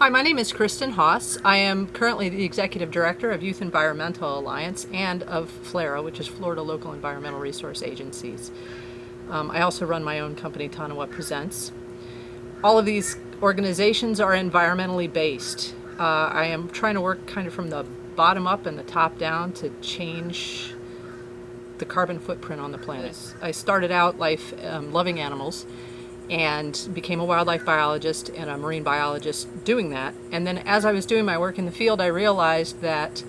Hi, my name is Kristen Haas. I am currently the Executive Director of Youth Environmental Alliance and of FLARA, which is Florida Local Environmental Resource Agencies. I also run my own company, Tanawa Presents. All of these organizations are environmentally based. I am trying to work kind of from the bottom up and the top down to change the carbon footprint on the planet. I started out life loving animals and became a wildlife biologist and a marine biologist doing that. And then as I was doing my work in the field, I realized that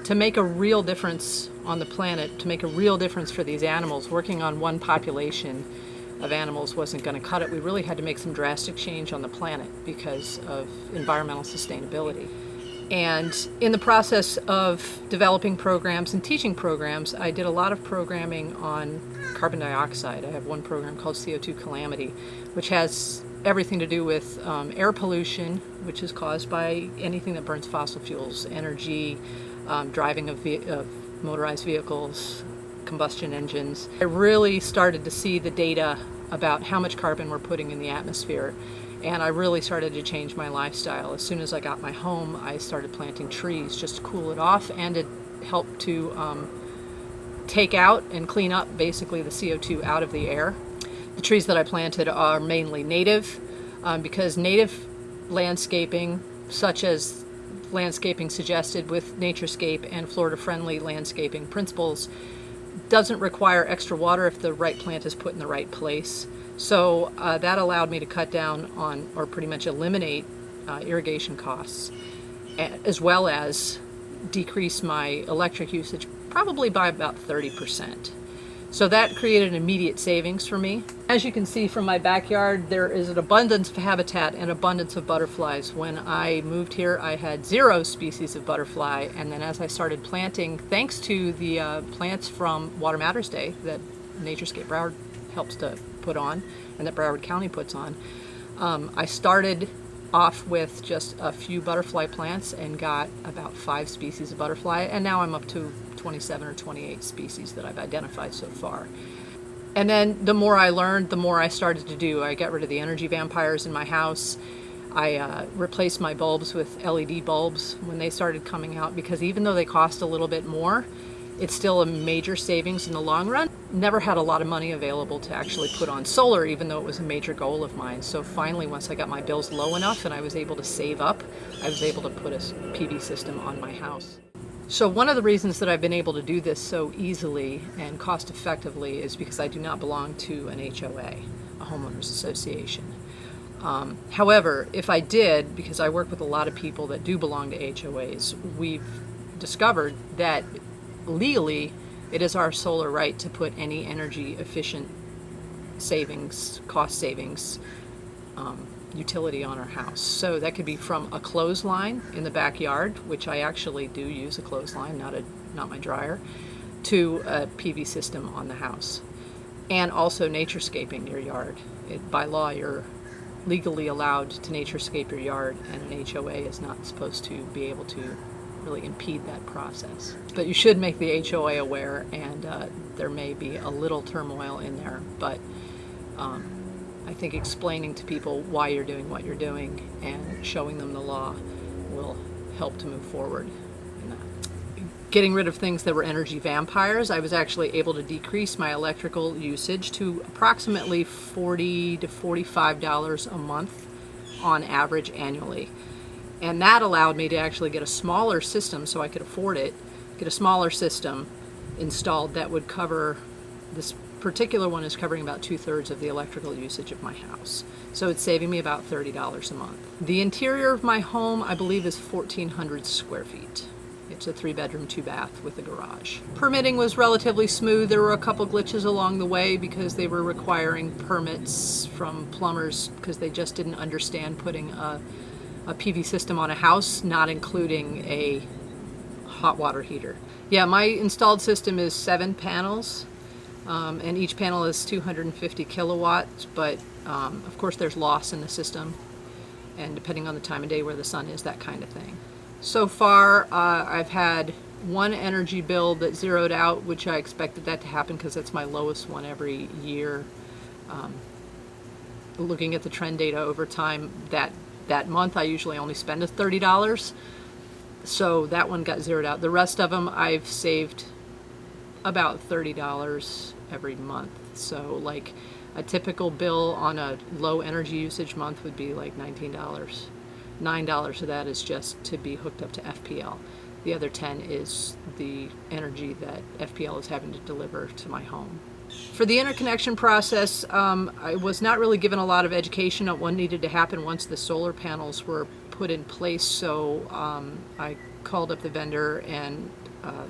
to make a real difference on the planet, to make a real difference for these animals, working on one population of animals wasn't going to cut it. We really had to make some drastic change on the planet because of environmental sustainability. And in the process of developing programs and teaching programs, I did a lot of programming on carbon dioxide. I have one program called CO2 Calamity, which has everything to do with air pollution, which is caused by anything that burns fossil fuels, energy, driving of motorized vehicles, combustion engines. I really started to see the data about how much carbon we're putting in the atmosphere. And I really started to change my lifestyle. As soon as I got my home, I started planting trees just to cool it off and to help to take out and clean up basically the CO2 out of the air. The trees that I planted are mainly native because native landscaping, such as landscaping suggested with NatureScape and Florida-friendly landscaping principles, doesn't require extra water if the right plant is put in the right place. So that allowed me to cut down on, or pretty much eliminate, irrigation costs, as well as decrease my electric usage probably by about 30%. So that created an immediate savings for me. As you can see from my backyard, there is an abundance of habitat and abundance of butterflies. When I moved here, I had 0 species of butterfly, and then as I started planting, thanks to the plants from Water Matters Day that NatureScape Broward helps to put on and that Broward County puts on, I started off with just a few butterfly plants and got about 5 species of butterfly, and now I'm up to 27 or 28 species that I've identified so far. And then the more I learned, the more I started to do. I got rid of the energy vampires in my house. I replaced my bulbs with LED bulbs when they started coming out, because even though they cost a little bit more, it's still a major savings in the long run. Never had a lot of money available to actually put on solar, even though it was a major goal of mine. So finally, once I got my bills low enough and I was able to save up, I was able to put a PV system on my house. So one of the reasons that I've been able to do this so easily and cost effectively is because I do not belong to an HOA, a homeowners association. However, if I did, because I work with a lot of people that do belong to HOAs, we've discovered that legally it is our solar right to put any energy efficient savings, cost savings, utility on our house. So that could be from a clothesline in the backyard, which I actually do use a clothesline, not my dryer, to a PV system on the house. And also naturescaping your yard. By law, you're legally allowed to naturescape your yard, and an HOA is not supposed to be able to really impede that process. But you should make the HOA aware, and there may be a little turmoil in there, but I think explaining to people why you're doing what you're doing and showing them the law will help to move forward in that. Getting rid of things that were energy vampires, I was actually able to decrease my electrical usage to approximately $40 to $45 a month on average annually. And that allowed me to actually get a smaller system, so I could afford it, get a smaller system installed that would cover, this particular one is covering about 2/3 of the electrical usage of my house. So it's saving me about $30 a month. The interior of my home, I believe, is 1,400 square feet. It's a 3-bedroom, 2-bath with a garage. Permitting was relatively smooth. There were a couple glitches along the way because they were requiring permits from plumbers because they just didn't understand putting a PV system on a house, not including a hot water heater. Yeah, my installed system is 7 panels, and each panel is 250 kilowatts, but of course there's loss in the system, and depending on the time of day where the sun is, that kind of thing. So far, I've had one energy bill that zeroed out, which I expected that to happen because that's my lowest one every year. Looking at the trend data over time, that that month I usually only spend $30. So that one got zeroed out. The rest of them I've saved about $30 every month. So like a typical bill on a low energy usage month would be like $19. $9 of that is just to be hooked up to FPL. The other 10 is the energy that FPL is having to deliver to my home. For the interconnection process, I was not really given a lot of education on what needed to happen once the solar panels were put in place. So I called up the vendor, and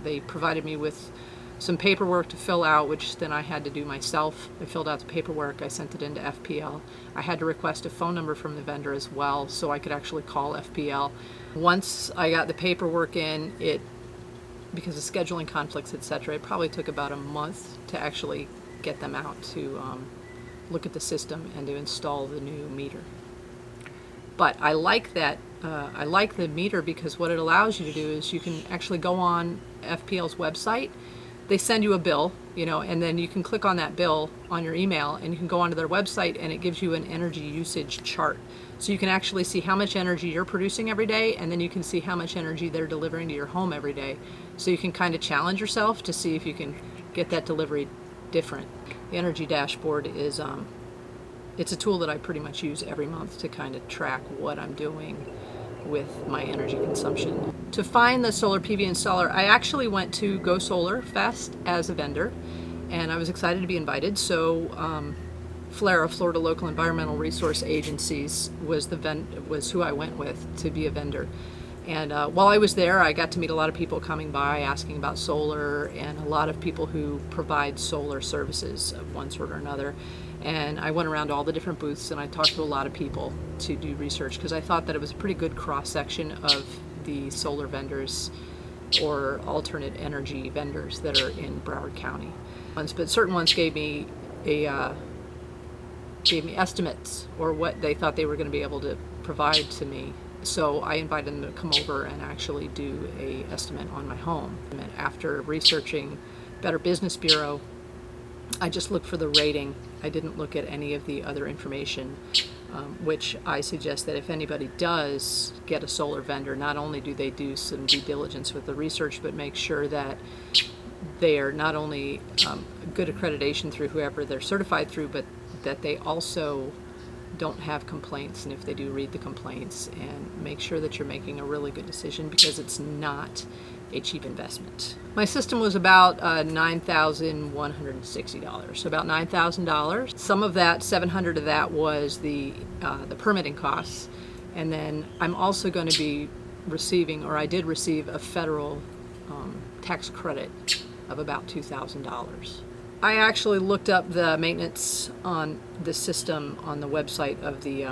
they provided me with some paperwork to fill out, which then I had to do myself. I filled out the paperwork, I sent it into FPL. I had to request a phone number from the vendor as well so I could actually call FPL. Once I got the paperwork in, because of scheduling conflicts, etc., it probably took about a month to actually get them out to look at the system and to install the new meter. But I like that. I like the meter because what it allows you to do is you can actually go on FPL's website. They send you a bill, and then you can click on that bill on your email, and you can go onto their website, and it gives you an energy usage chart. So you can actually see how much energy you're producing every day, and then you can see how much energy they're delivering to your home every day. So you can kind of challenge yourself to see if you can get that delivery different. The energy dashboard is it's a tool that I pretty much use every month to kind of track what I'm doing with my energy consumption. To find the solar PV installer, I actually went to Go Solar Fest as a vendor, and I was excited to be invited. So FLARA, Florida Local Environmental Resource Agencies, was who I went with to be a vendor. And while I was there, I got to meet a lot of people coming by asking about solar, and a lot of people who provide solar services of one sort or another. And I went around to all the different booths, and I talked to a lot of people to do research because I thought that it was a pretty good cross-section of the solar vendors or alternate energy vendors that are in Broward County. But certain ones gave me estimates or what they thought they were going to be able to provide to me. So I invited them to come over and actually do an estimate on my home. And after researching Better Business Bureau, I just looked for the rating. I didn't look at any of the other information, which I suggest that if anybody does get a solar vendor, not only do they do some due diligence with the research, but make sure that they are not only good accreditation through whoever they're certified through, but that they also don't have complaints, and if they do, read the complaints and make sure that you're making a really good decision, because it's not a cheap investment. My system was about $9,160, so about $9,000. Some of that, $700 of that, was the permitting costs, and then I'm also going to be receiving, or I did receive, a federal tax credit of about $2,000. I actually looked up the maintenance on the system on the website of the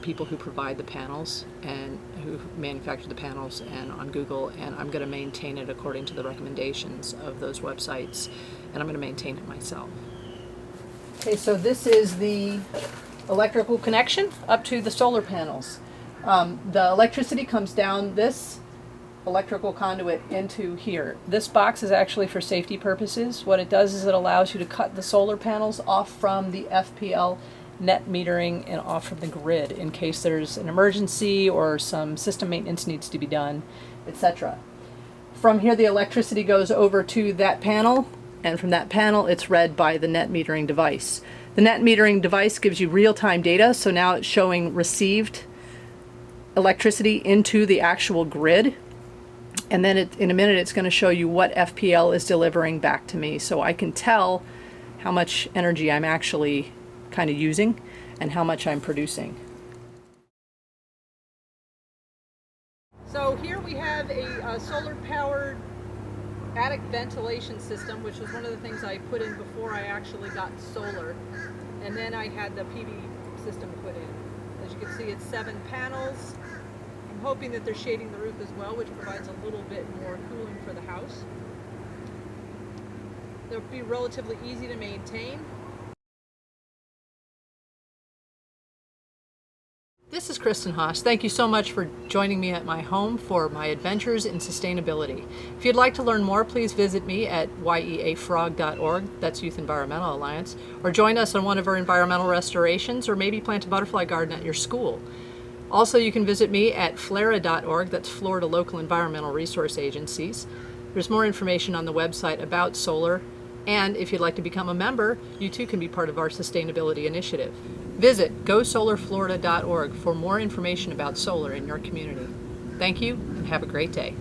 people who provide the panels and who manufacture the panels, and on Google, and I'm going to maintain it according to the recommendations of those websites, and I'm going to maintain it myself. Okay, so this is the electrical connection up to the solar panels. The electricity comes down this electrical conduit into here. This box is actually for safety purposes. What it does is it allows you to cut the solar panels off from the FPL net metering and off from the grid in case there's an emergency or some system maintenance needs to be done, etc. From here, the electricity goes over to that panel, and from that panel it's read by the net metering device. The net metering device gives you real-time data, so now it's showing received electricity into the actual grid. And then in a minute it's going to show you what FPL is delivering back to me, so I can tell how much energy I'm actually kind of using and how much I'm producing. So here we have a solar powered attic ventilation system, which was one of the things I put in before I actually got solar, and then I had the PV system put in. As you can see, it's 7 panels. I'm hoping that they're shading the roof as well, which provides a little bit more cooling for the house. They'll be relatively easy to maintain. This is Kristen Haas. Thank you so much for joining me at my home for my adventures in sustainability. If you'd like to learn more, please visit me at yeafrog.org, that's Youth Environmental Alliance, or join us on one of our environmental restorations, or maybe plant a butterfly garden at your school. Also, you can visit me at flera.org, that's Florida Local Environmental Resource Agencies. There's more information on the website about solar, and if you'd like to become a member, you too can be part of our sustainability initiative. Visit gosolarflorida.org for more information about solar in your community. Thank you, and have a great day.